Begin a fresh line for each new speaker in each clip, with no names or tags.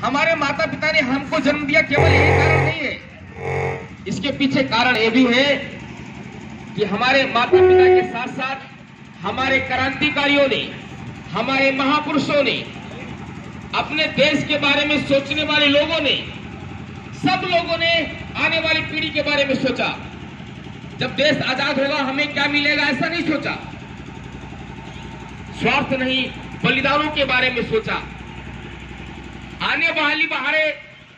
हमारे माता पिता ने हमको जन्म दिया केवल यही कारण नहीं है, इसके पीछे कारण ये भी है कि हमारे माता पिता के साथ साथ हमारे क्रांतिकारियों ने, हमारे महापुरुषों ने, अपने देश के बारे में सोचने वाले लोगों ने, सब लोगों ने आने वाली पीढ़ी के बारे में सोचा। जब देश आजाद होगा हमें क्या मिलेगा ऐसा नहीं सोचा, स्वार्थ नहीं बलिदानों के बारे में सोचा। आने वाली बाहरे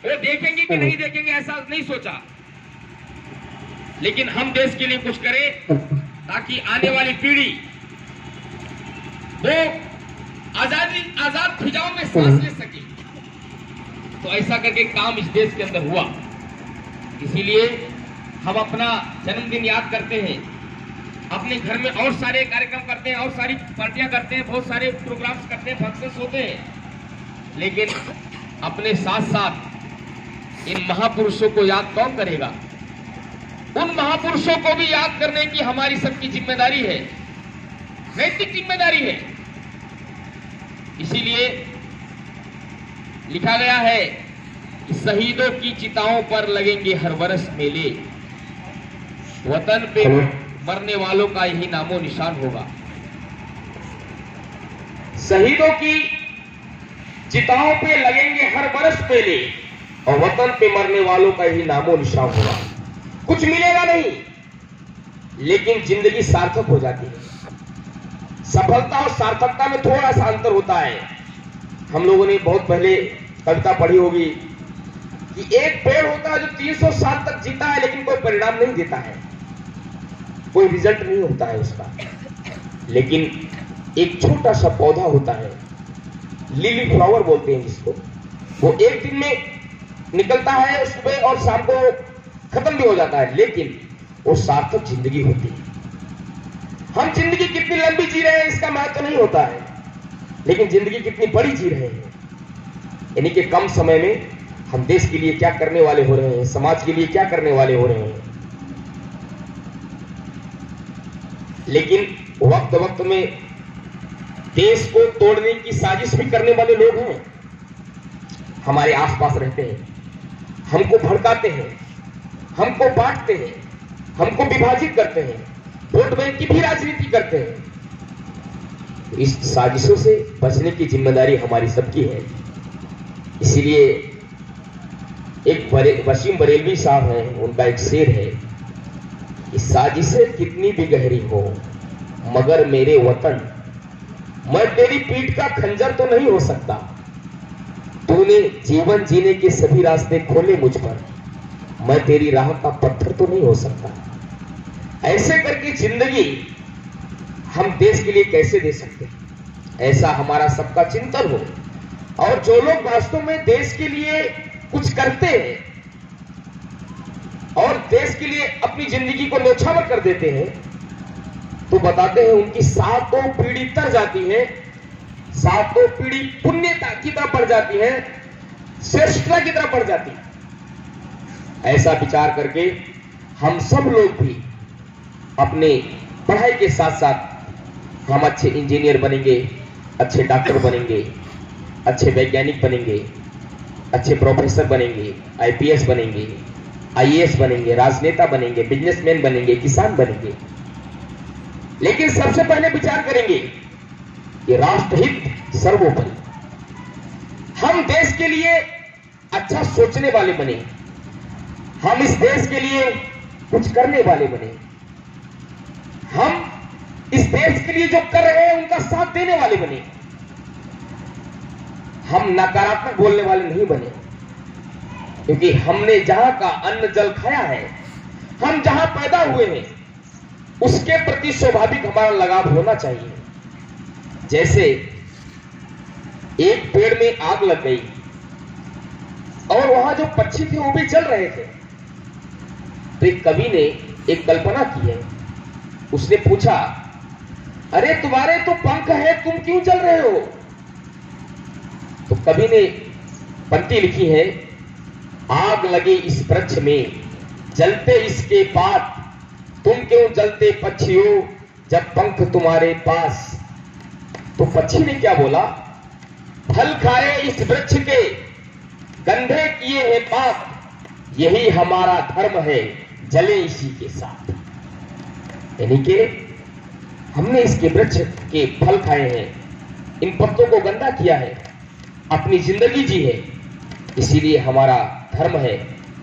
वो देखेंगे कि नहीं देखेंगे ऐसा नहीं सोचा, लेकिन हम देश के लिए कुछ करें ताकि आने वाली पीढ़ी वो आजाद फिजाओं में सांस ले सके। तो ऐसा करके काम इस देश के अंदर हुआ। इसीलिए हम अपना जन्मदिन याद करते हैं, अपने घर में और सारे कार्यक्रम करते हैं, और सारी पार्टियां करते हैं, बहुत सारे प्रोग्राम्स करते हैं, फंक्शंस होते हैं, लेकिन अपने साथ साथ इन महापुरुषों को याद कौन करेगा? उन महापुरुषों को भी याद करने की हमारी सबकी जिम्मेदारी है, नैतिक जिम्मेदारी है। इसीलिए लिखा गया है कि शहीदों की चिताओं पर लगेंगे हर वर्ष मेले, वतन पे मरने वालों का यही नामो निशान होगा। शहीदों की चिताओं पे लगेंगे हर बरस मेले और वतन पे मरने वालों का यही नामो निशान होगा। कुछ मिलेगा नहीं, लेकिन जिंदगी सार्थक हो जाती है। सफलता और सार्थकता में थोड़ा सा अंतर होता है। हम लोगों ने बहुत पहले कविता पढ़ी होगी कि एक पेड़ होता है जो 300 साल तक जीता है, लेकिन कोई परिणाम नहीं देता है, कोई रिजल्ट नहीं होता है उसका। लेकिन एक छोटा सा पौधा होता है, लिली फ्लावर बोलते हैं जिसको, वो एक दिन में निकलता है, सुबह और शाम को खत्म भी हो जाता है, लेकिन वो सार्थक जिंदगी होती है। हम जिंदगी कितनी लंबी जी रहे हैं इसका महत्व नहीं होता है, लेकिन जिंदगी कितनी बड़ी जी रहे हैं, यानी कि कम समय में हम देश के लिए क्या करने वाले हो रहे हैं, समाज के लिए क्या करने वाले हो रहे हैं। लेकिन वक्त वक्त में देश को तोड़ने की साजिश भी करने वाले लोग हैं, हमारे आसपास रहते हैं, हमको भड़काते हैं, हमको बांटते हैं, हमको विभाजित करते हैं, वोट बैंक की भी राजनीति करते हैं। इस साजिशों से बचने की जिम्मेदारी हमारी सबकी है। इसीलिए एक वसीम बरेलवी साहब हैं, उनका एक शेर है कि साजिशें कितनी भी गहरी हो मगर मेरे वतन, मैं तेरी पीठ का खंजर तो नहीं हो सकता, तूने जीवन जीने के सभी रास्ते खोले मुझ पर, मैं तेरी राह का पत्थर तो नहीं हो सकता। ऐसे करके जिंदगी हम देश के लिए कैसे दे सकते हैं, ऐसा हमारा सबका चिंतन हो। और जो लोग वास्तव में देश के लिए कुछ करते हैं और देश के लिए अपनी जिंदगी को न्यौछावर कर देते हैं, तो बताते हैं उनकी सातों पीढ़ी तर जाती है, सातों पीढ़ी पुण्यता की तरफ बढ़ जाती है, श्रेष्ठता की तरफ बढ़ जाती है। ऐसा विचार करके हम सब लोग भी अपने पढ़ाई के साथ साथ हम अच्छे इंजीनियर बनेंगे, अच्छे डॉक्टर बनेंगे, अच्छे वैज्ञानिक बनेंगे, अच्छे प्रोफेसर बनेंगे, आईपीएस बनेंगे, आईएएस बनेंगे, राजनेता बनेंगे, बिजनेसमैन बनेंगे, किसान बनेंगे। लेकिन सबसे पहले विचार करेंगे कि राष्ट्रहित सर्वोपरि, हम देश के लिए अच्छा सोचने वाले बने, हम इस देश के लिए कुछ करने वाले बने, हम इस देश के लिए जो कर रहे हैं उनका साथ देने वाले बने, हम नकारात्मक बोलने वाले नहीं बने। क्योंकि हमने जहां का अन्न जल खाया है, हम जहां पैदा हुए हैं, उसके प्रति स्वाभाविक हमारा लगाव होना चाहिए। जैसे एक पेड़ में आग लग गई और वहां जो पक्षी थे वो भी जल रहे थे, तो एक कवि ने एक कल्पना की है। उसने पूछा, अरे तुम्हारे तो पंख है, तुम क्यों जल रहे हो? तो कवि ने पंक्ति लिखी है, आग लगे इस वृक्ष में, जलते इसके पात, तुम क्यों जलते पक्षियों जब पंख तुम्हारे पास। तो पक्षी ने क्या बोला, फल खाए इस वृक्ष के, कंधे किए हैं पाप, यही हमारा धर्म है, जले इसी के साथ। यानी कि हमने इसके वृक्ष के फल खाए हैं, इन पत्तों को गंदा किया है, अपनी जिंदगी जी है, इसीलिए हमारा धर्म है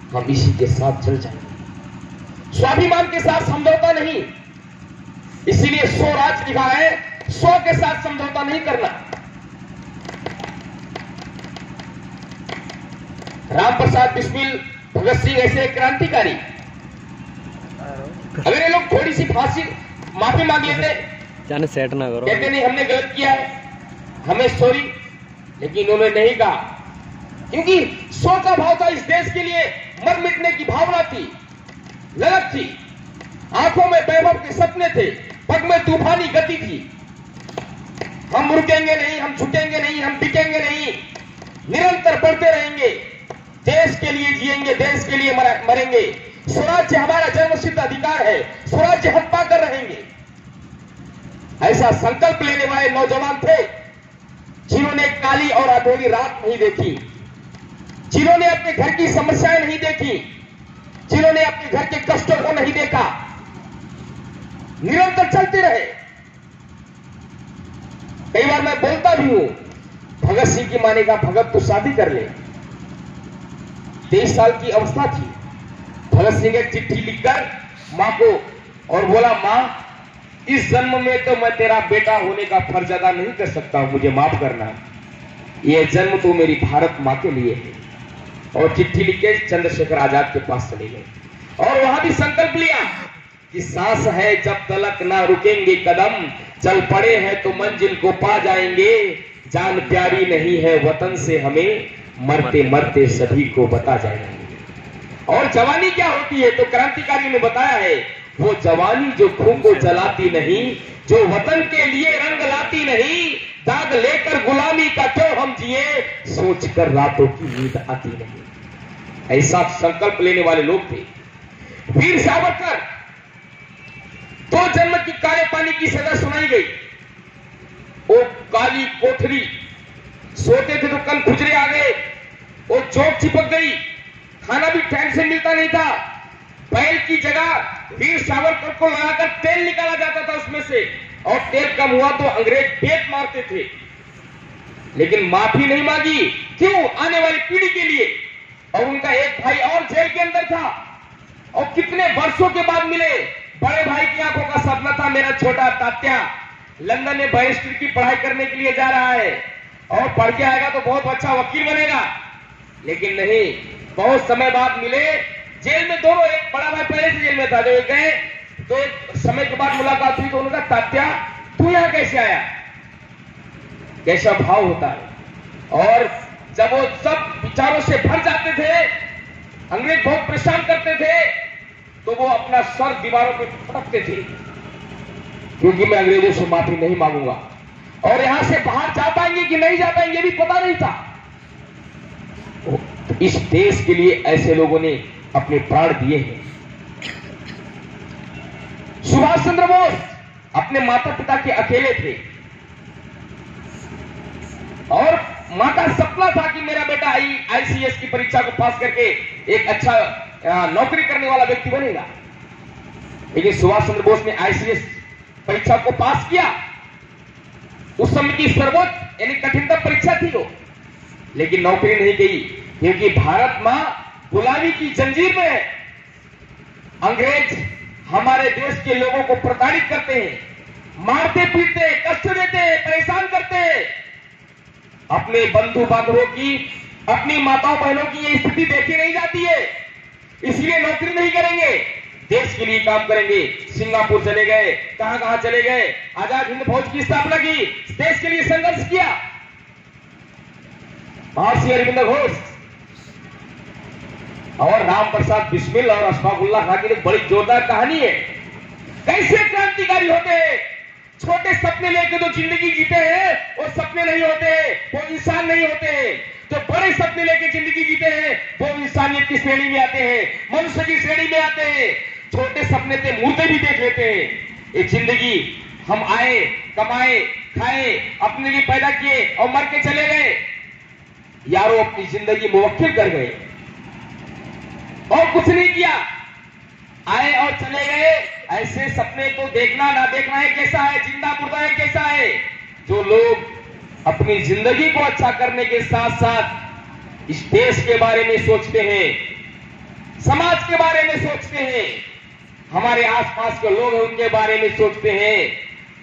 हम इसी के साथ चल जाएंगे। स्वाभिमान के साथ समझौता नहीं, इसीलिए स्वराज लिखा है, स्व के साथ समझौता नहीं करना। राम प्रसाद बिस्मिल, भगत सिंह ऐसे क्रांतिकारी, अगर ये लोग थोड़ी सी माफी मांग लेते,
जाने सेट ना करो,
कहते नहीं हमने गलत किया है, हमें सॉरी, लेकिन उन्होंने नहीं कहा, क्योंकि स्व का भाव था, इस देश के लिए मर मिटने की भावना थी, ललक थी, आंखों में वैभव के सपने थे, पग में तूफानी गति थी। हम रुकेंगे नहीं, हम झुकेंगे नहीं, हम टिकेंगे नहीं, निरंतर बढ़ते रहेंगे, देश के लिए जिएंगे, देश के लिए मरेंगे, स्वराज्य हमारा जन्मसिद्ध अधिकार है, स्वराज्य हम पाकर रहेंगे। ऐसा संकल्प लेने वाले नौजवान थे जिन्होंने काली और अंधेरी रात नहीं देखी, जिन्होंने अपने घर की समस्याएं नहीं देखी, जिन्होंने अपने घर के कष्टों को नहीं देखा, निरंतर चलते रहे। कई बार मैं बोलता भी हूं, भगत सिंह की मां ने कहा भगत तो शादी कर ले, 23 साल की अवस्था थी। भगत सिंह एक चिट्ठी लिखकर मां को और बोला, मां इस जन्म में तो मैं तेरा बेटा होने का फर्ज अदा नहीं कर सकता हूं, मुझे माफ करना, यह जन्म तो मेरी भारत मां के लिए है। और चिट्ठी लिख के चंद्रशेखर आजाद के पास चले गए और वहां भी संकल्प लिया कि सांस है जब तलक ना रुकेंगे कदम, चल पड़े हैं तो मंजिल को पा जाएंगे, जान प्यारी नहीं है वतन से हमें, मरते मरते सभी को बता जाएंगे। और जवानी क्या होती है, तो क्रांतिकारी ने बताया है, वो जवानी जो खून को जलाती नहीं, जो वतन के लिए रंग लाती नहीं, दाग लेकर गुलामी का क्यों हम जिए, सोचकर रातों की नींद आती नहीं। ऐसा संकल्प लेने वाले लोग थे। वीर सावरकर, 2 जन्म की काले पानी की सजा सुनाई गई, वो काली कोठरी, सोते थे तो कल खुजरे आ गए, वो चोट चिपक गई, खाना भी टाइम से मिलता नहीं था, बैल की जगह वीर सावरकर को लगाकर तेल निकाला जाता था उसमें से, और तेल कम हुआ तो अंग्रेज पेट मारते थे, लेकिन माफी नहीं मांगी। क्यों? आने वाली पीढ़ी के लिए। और उनका एक भाई और जेल के अंदर था, और कितने वर्षों के बाद मिले। बड़े भाई की आंखों का सपना था, मेरा छोटा तात्या लंदन में बैरिस्टर की पढ़ाई करने के लिए जा रहा है और पढ़ के आएगा तो बहुत अच्छा वकील बनेगा, लेकिन नहीं, बहुत समय बाद मिले जेल में दोनों। एक बड़ा भाई पहले से जेल में था, जो गए तो एक समय के बाद मुलाकात हुई तो उन्होंने कहा, तात्या तू यहां कैसे आया? कैसा भाव होता है। और जब वो सब विचारों से भर जाते थे, अंग्रेज बहुत परेशान करते थे, तो वो अपना सर दीवारों पे पटकते थे, क्योंकि मैं अंग्रेजों से माफी नहीं मांगूंगा। और यहां से बाहर जा पाएंगे कि नहीं जा पाएंगे भी पता नहीं था। इस देश के लिए ऐसे लोगों ने अपने प्राण दिए हैं। सुभाष चंद्र बोस अपने माता पिता के अकेले थे, और मां का सपना था कि मेरा बेटा आईसीएस की परीक्षा को पास करके एक अच्छा नौकरी करने वाला व्यक्ति बनेगा। लेकिन सुभाष चंद्र बोस ने आईसीएस परीक्षा को पास किया, उस समय की सर्वोच्च यानी कठिनतम परीक्षा थी वो, लेकिन नौकरी नहीं गई, क्योंकि भारत मां गुलामी की जंजीर में है। अंग्रेज हमारे देश के लोगों को प्रताड़ित करते हैं, मारते पीटते, कष्ट देते, परेशान करते। अपने बंधु बांधवों की, अपनी माताओं बहनों की ये स्थिति देखी नहीं जाती है, इसलिए नौकरी नहीं करेंगे, देश के लिए काम करेंगे। सिंगापुर चले गए, कहां कहां चले गए, आजाद हिंद फौज की स्थापना की, देश के लिए संघर्ष किया। महर्षि अरविंद घोष और राम प्रसाद बिस्मिल और अशफाकुल्लाह खां की एक बड़ी जोरदार कहानी है। कैसे क्रांतिकारी होते हैं, छोटे सपने लेके जो जिंदगी जीते हैं वो सपने नहीं होते, वो इंसान नहीं होते। जो बड़े सपने लेके जिंदगी जीते हैं वो इंसानियत की श्रेणी में आते हैं, मनुष्य की श्रेणी में आते हैं। छोटे सपने से मुर्दे भी देख लेते हैं। एक जिंदगी हम आए, कमाए, खाए, अपने लिए पैदा किए और मर के चले गए, यारों अपनी जिंदगी मुवक्किल कर गए और कुछ नहीं किया, आए और चले गए। ऐसे सपने तो देखना ना देखना है कैसा है, जिंदा मुर्दा है कैसा है। जो लोग अपनी जिंदगी को अच्छा करने के साथ साथ इस देश के बारे में सोचते हैं, समाज के बारे में सोचते हैं, हमारे आसपास के लोग हैं उनके बारे में सोचते हैं,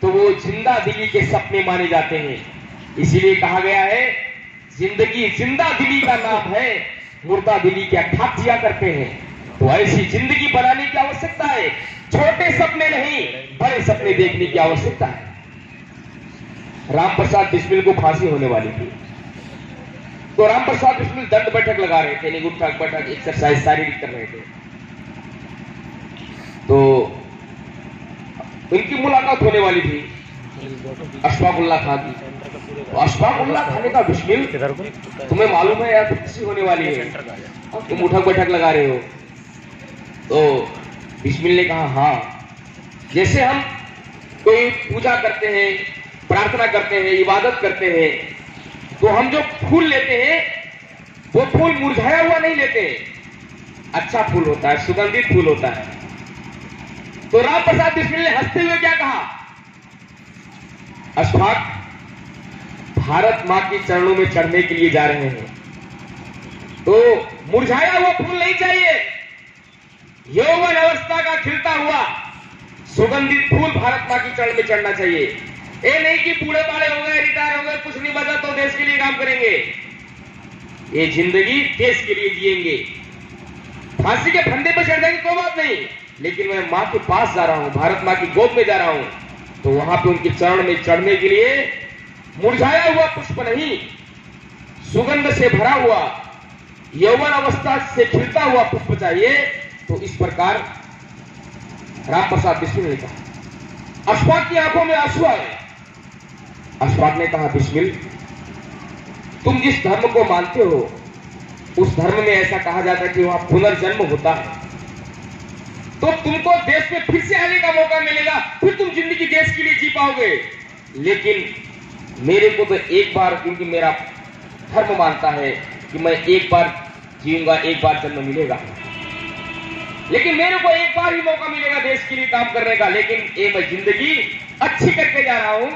तो वो जिंदा दिली के सपने माने जाते हैं। इसीलिए कहा गया है जिंदगी जिंदा दिली का नाम है, मुर्दा दिली क्या ठाक जिया करते हैं। तो ऐसी जिंदगी बनाने की आवश्यकता है, छोटे सपने नहीं बड़े सपने देखने की आवश्यकता है। राम प्रसाद बिस्मिल को फांसी होने वाली थी, तो राम प्रसाद बिस्मिल दंड बैठक लगा रहे थे, निगुट बैठक एक्सरसाइज शारीरिक कर रहे थे। तो उनकी मुलाकात होने वाली थी अशफाकुल्लाह खान की। तो अशफाकुल्लाह खान का बिस्मिल तुम्हें मालूम है यार फांसी होने वाली है, तुम उठक बैठक लगा रहे हो। तो बिस्मिल ने कहा हाँ, जैसे हम कोई पूजा करते हैं, प्रार्थना करते हैं, इबादत करते हैं, तो हम जो फूल लेते हैं वो फूल मुरझाया हुआ नहीं लेते हैं, अच्छा फूल होता है, सुगंधित फूल होता है। तो राम प्रसाद बिस्मिल ने हंसते हुए क्या कहा, अशफाक भारत मां के चरणों में चढ़ने के लिए जा रहे हैं, तो मुरझाया हुआ फूल नहीं चाहिए, यौवन अवस्था का खिलता हुआ सुगंधित फूल भारत मां की चरण में चढ़ना चाहिए। ये नहीं कि बूढ़े बाड़े हो गए, रिटायर हो गए, कुछ नहीं बचा तो देश के लिए काम करेंगे। ये जिंदगी देश के लिए जिएंगे, फांसी के फंदे पर चढ़ जाएंगे कोई बात नहीं, लेकिन मैं मां के पास जा रहा हूं, भारत मां की गोद में जा रहा हूं, तो वहां पे उनके चरण में चढ़ने के लिए मुरझाया हुआ पुष्प नहीं, सुगंध से भरा हुआ यौवन अवस्था से खिलता हुआ पुष्प चाहिए। तो इस प्रकार राम प्रसाद बिस्मिल ने कहा। अशफाक की आंखों में आंसू आए। अशफाक ने कहा बिस्मिल, तुम जिस धर्म को मानते हो उस धर्म में ऐसा कहा जाता है कि वहां पुनर्जन्म होता है, तो तुमको देश में फिर से आने का मौका मिलेगा, फिर तुम जिंदगी देश के लिए जी पाओगे। लेकिन मेरे को तो एक बार, क्योंकि मेरा धर्म मानता है कि मैं एक बार जीऊंगा, एक बार जन्म मिलेगा, लेकिन मेरे को एक बार ही मौका मिलेगा देश के लिए काम करने का, लेकिन ये मैं जिंदगी अच्छी करके जा रहा हूं,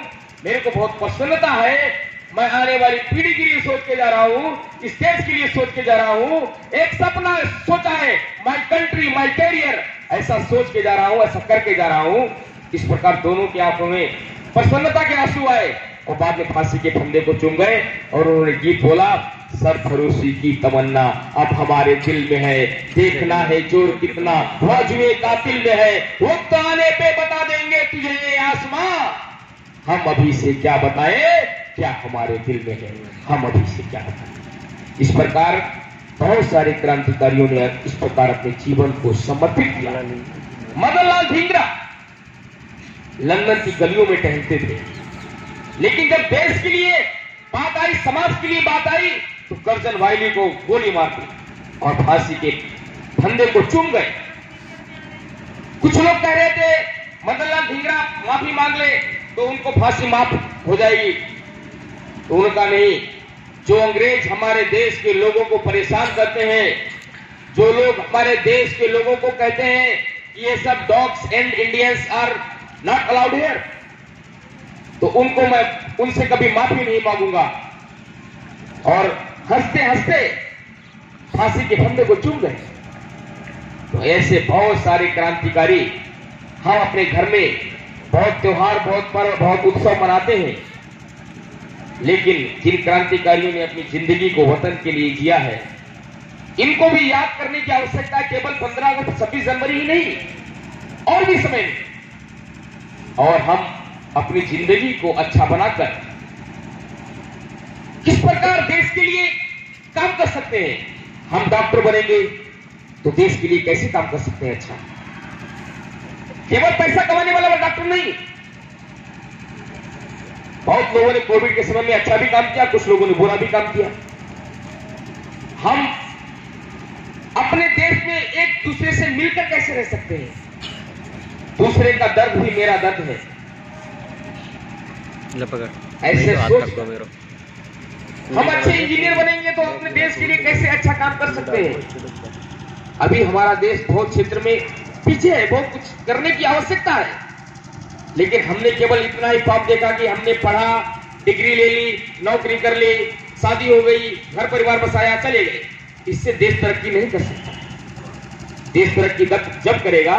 मेरे को बहुत प्रसन्नता है, मैं आने वाली पीढ़ी के लिए सोच के जा रहा हूं, इस देश के लिए सोच के जा रहा हूं, एक सपना सोचा है, माय कंट्री माय कैरियर, ऐसा सोच के जा रहा हूं, ऐसा करके जा रहा हूं। इस प्रकार दोनों की आंखों में प्रसन्नता के आंसू आए और बाद में फांसी के फंदे को चूम गए और उन्होंने गीत बोला, सरफरोशी की तमन्ना अब हमारे दिल में है, देखना है जोर कितना बाजुए कातिल में है, वक्त आने पे बता देंगे तुझे ये आसमां, हम अभी से क्या बताएं क्या हमारे दिल में है, हम अभी से क्या बताएं। इस प्रकार बहुत सारे क्रांतिकारियों ने इस प्रकार अपने जीवन को समर्पित किया। मदन लाल धिंगरा लंदन की गलियों में टहलते थे, लेकिन जब देश के लिए बात आई, समाज के लिए बात आई, तो कर्जन वायली को गोली मार दी और फांसी के फंदे को चूम गए। कुछ लोग कह रहे थे मदन लाल धिंगरा माफी मांग ले तो उनको फांसी माफ हो जाएगी, तो उनका नहीं, जो अंग्रेज हमारे देश के लोगों को परेशान करते हैं, जो लोग हमारे देश के लोगों को कहते हैं कि ये सब dogs and Indians are not allowed here, तो उनको मैं उनसे कभी माफी नहीं मांगूंगा। और हंसते हंसते फांसी के फंदे को चूम गए। तो ऐसे बहुत सारे क्रांतिकारी हम अपने घर में बहुत त्योहार, बहुत पर्व, बहुत उत्सव मनाते हैं, लेकिन जिन क्रांतिकारियों ने अपनी जिंदगी को वतन के लिए जिया है, इनको भी याद करने की आवश्यकता है। केवल 15 अगस्त 26 जनवरी ही नहीं, और भी समय में। और हम अपनी जिंदगी को अच्छा बनाकर किस प्रकार देश के लिए काम कर सकते हैं। हम डॉक्टर बनेंगे तो देश के लिए कैसे काम कर सकते हैं अच्छा, केवल पैसा कमाने वाला डॉक्टर नहीं। बहुत लोगों ने कोविड के समय में अच्छा भी काम किया, कुछ लोगों ने बुरा भी काम किया। हम अपने देश में एक दूसरे से मिलकर कैसे रह सकते हैं, दूसरे का दर्द भी मेरा दर्द है, ऐसे सोच हम अच्छे इंजीनियर बनेंगे तो अपने देश के लिए कैसे अच्छा काम कर सकते हैं। अभी हमारा देश बहुत क्षेत्र में पीछे है, बहुत कुछ करने की आवश्यकता है, लेकिन हमने केवल इतना ही ख्वाब देखा कि हमने पढ़ा, डिग्री ले ली, नौकरी कर ली, शादी हो गई, घर परिवार बसाया, चले गए। इससे देश तरक्की नहीं कर सकता। देश तरक्की जब करेगा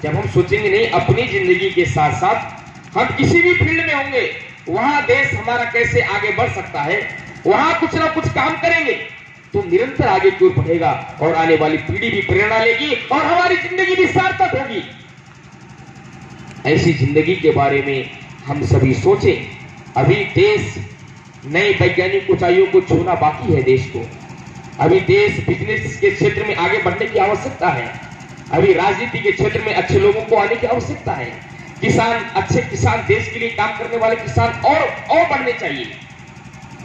जब हम सोचेंगे नहीं अपनी जिंदगी के साथ साथ हम किसी भी फील्ड में होंगे वहां देश हमारा कैसे आगे बढ़ सकता है, वहां कुछ ना कुछ काम करेंगे तो निरंतर आगे की ओर बढ़ेगा और आने वाली पीढ़ी भी प्रेरणा लेगी और हमारी जिंदगी भी सार्थक होगी। ऐसी जिंदगी के बारे में हम सभी सोचें। अभी देश नई वैज्ञानिक ऊंचाइयों को छूना बाकी है। देश को अभी देश बिजनेस के क्षेत्र में आगे बढ़ने की आवश्यकता है। अभी राजनीति के क्षेत्र में अच्छे लोगों को आने की आवश्यकता है। किसान, अच्छे किसान, देश के लिए काम करने वाले किसान और बढ़ने चाहिए।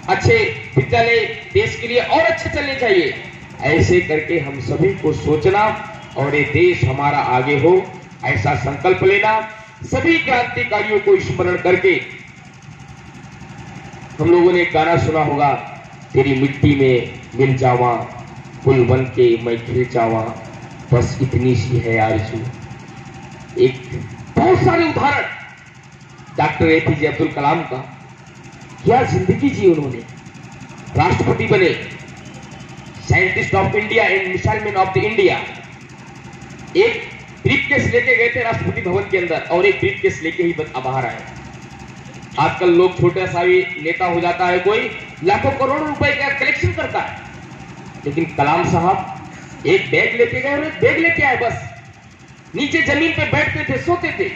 अच्छे विद्यालय देश के लिए और अच्छे चलने चाहिए। ऐसे करके हम सभी को सोचना और ये देश हमारा आगे हो ऐसा संकल्प लेना। सभी क्रांतिकारियों को स्मरण करके हम लोगों ने गाना सुना होगा, तेरी मिट्टी में मिल जावा, फूल बन के मैं खिल जावा, बस इतनी सी है आरज़ू। एक बहुत सारे उदाहरण डॉक्टर एपीजे अब्दुल कलाम का, क्या जिंदगी जी उन्होंने। राष्ट्रपति बने, scientist of India and missile man of the India. एक ब्रीफकेस लेके गए थे राष्ट्रपति भवन के अंदर और एक ब्रीफकेस लेके ही बाहर आए। आजकल लोग छोटा सा भी नेता हो जाता है कोई, लाखों करोड़ों रुपए का कलेक्शन करता है, लेकिन कलाम साहब एक बैग लेके गए और एक बैग लेके आए, बस नीचे जमीन पे बैठते थे, सोते थे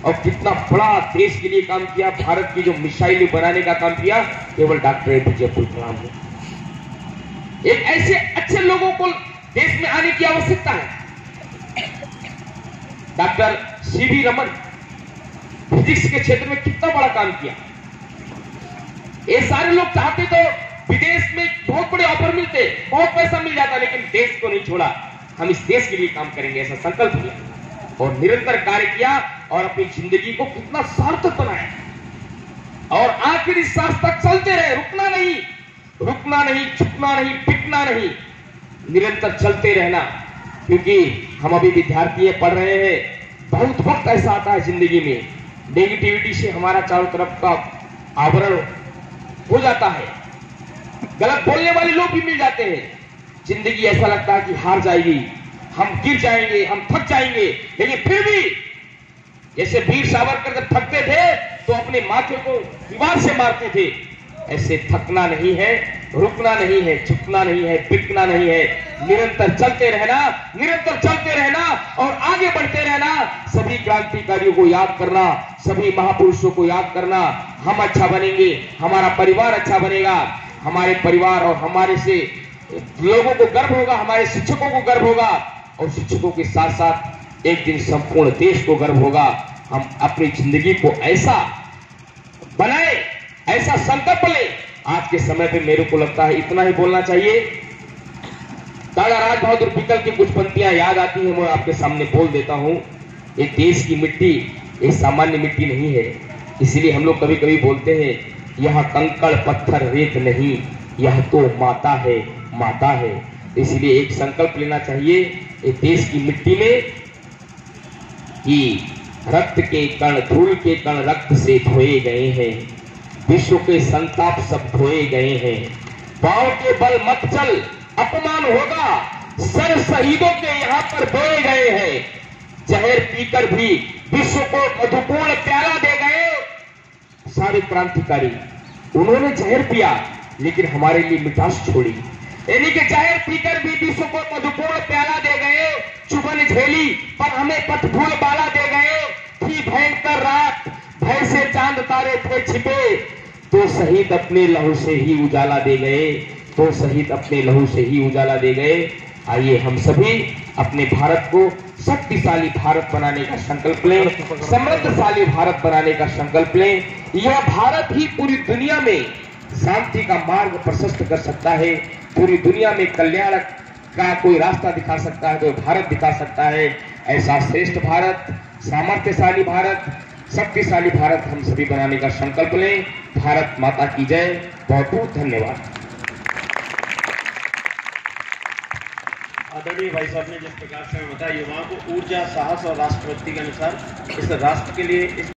और कितना बड़ा देश के लिए काम किया। भारत की जो मिसाइलें बनाने का काम किया केवल डॉक्टर एपीजे अब्दुल कलाम ने। एक ऐसे अच्छे लोगों को देश में आने की आवश्यकता है। डॉक्टर सीवी रमन फिजिक्स के क्षेत्र में कितना बड़ा काम किया। ये सारे लोग चाहते तो विदेश में बहुत बड़े ऑफर मिलते, बहुत पैसा मिल जाता, लेकिन देश को नहीं छोड़ा। हम इस देश के लिए काम करेंगे ऐसा संकल्प लिया और निरंतर कार्य किया और अपनी जिंदगी को कितना सार्थक बनाया और आखिरी सांस तक चलते रहे। रुकना नहीं, झुकना नहीं, बिकना नहीं, निरंतर चलते रहना। क्योंकि हम अभी विद्यार्थी है, पढ़ रहे हैं। बहुत वक्त ऐसा आता है जिंदगी में, नेगेटिविटी से हमारा चारों तरफ का आवरण हो जाता है, गलत बोलने वाले लोग भी मिल जाते हैं। जिंदगी ऐसा लगता है कि हार जाएगी, हम गिर जाएंगे, हम थक जाएंगे, लेकिन फिर भी जैसे वीर सावरकर जब थकते थे तो अपने माथे को दीवार से मारते थे, ऐसे थकना नहीं है, रुकना नहीं है, झुकना नहीं है, बिकना नहीं है, निरंतर चलते रहना और आगे बढ़ते रहना। सभी क्रांतिकारियों को याद करना, सभी महापुरुषों को याद करना। हम अच्छा बनेंगे, हमारा परिवार अच्छा बनेगा, हमारे परिवार और हमारे से लोगों को गर्व होगा, हमारे शिक्षकों को गर्व होगा और शिक्षकों के साथ साथ एक दिन संपूर्ण देश को गर्व होगा। हम अपनी जिंदगी को ऐसा बनाए, ऐसा संकल्प ले। आज के समय पे मेरे को लगता है इतना ही बोलना चाहिए। दादा राज बहादुर बिकल की कुछ पंक्तियां याद आती हैं, मैं आपके सामने बोल देता हूं। ये देश की मिट्टी ये सामान्य मिट्टी नहीं है, इसलिए हम लोग कभी कभी बोलते हैं यह कंकड़ पत्थर रेत नहीं, यह तो माता है, माता है। इसलिए एक संकल्प लेना चाहिए इस देश की मिट्टी में कि रक्त के कण, धूल के कण रक्त से धोए गए हैं, विश्व के संताप सब धोए गए हैं। पांव के बल मत चल, अपमान होगा, सर शहीदों के यहाँ पर बोए गए हैं। जहर पीकर भी विश्व को मधुपूर्ण प्याला दे गए। सारे क्रांतिकारी उन्होंने जहर पिया लेकिन हमारे लिए मिठास छोड़ी, यानी कि जहर पीकर भी विश्व को मधुपूर्ण प्याला दे गए। चुभन झेली पर हमें पथ भूल बाला दे गए। थी भयंकर रात, भय से चांद तारे थे छिपे, तो शहीद अपने लहू से ही उजाला दे गए, तो शहीद अपने लहू से ही उजाला दे गए। आइए हम सभी अपने भारत को शक्तिशाली भारत बनाने का संकल्प लें, समृद्धशाली भारत बनाने का संकल्प लें। यह भारत ही पूरी दुनिया में शांति का मार्ग प्रशस्त कर सकता है, पूरी दुनिया में कल्याण का कोई रास्ता दिखा सकता है, कोई भारत दिखा सकता है। ऐसा श्रेष्ठ भारत, सामर्थ्यशाली भारत, शक्तिशाली भारत हम सभी बनाने का संकल्प लें। भारत माता की जय। बहुत बहुत धन्यवाद।
आदरणीय भाई साहब ने जिस प्रकार से हमें बताया, युवाओं को ऊर्जा, साहस और राष्ट्रभक्ति के अनुसार इस राष्ट्र के लिए इस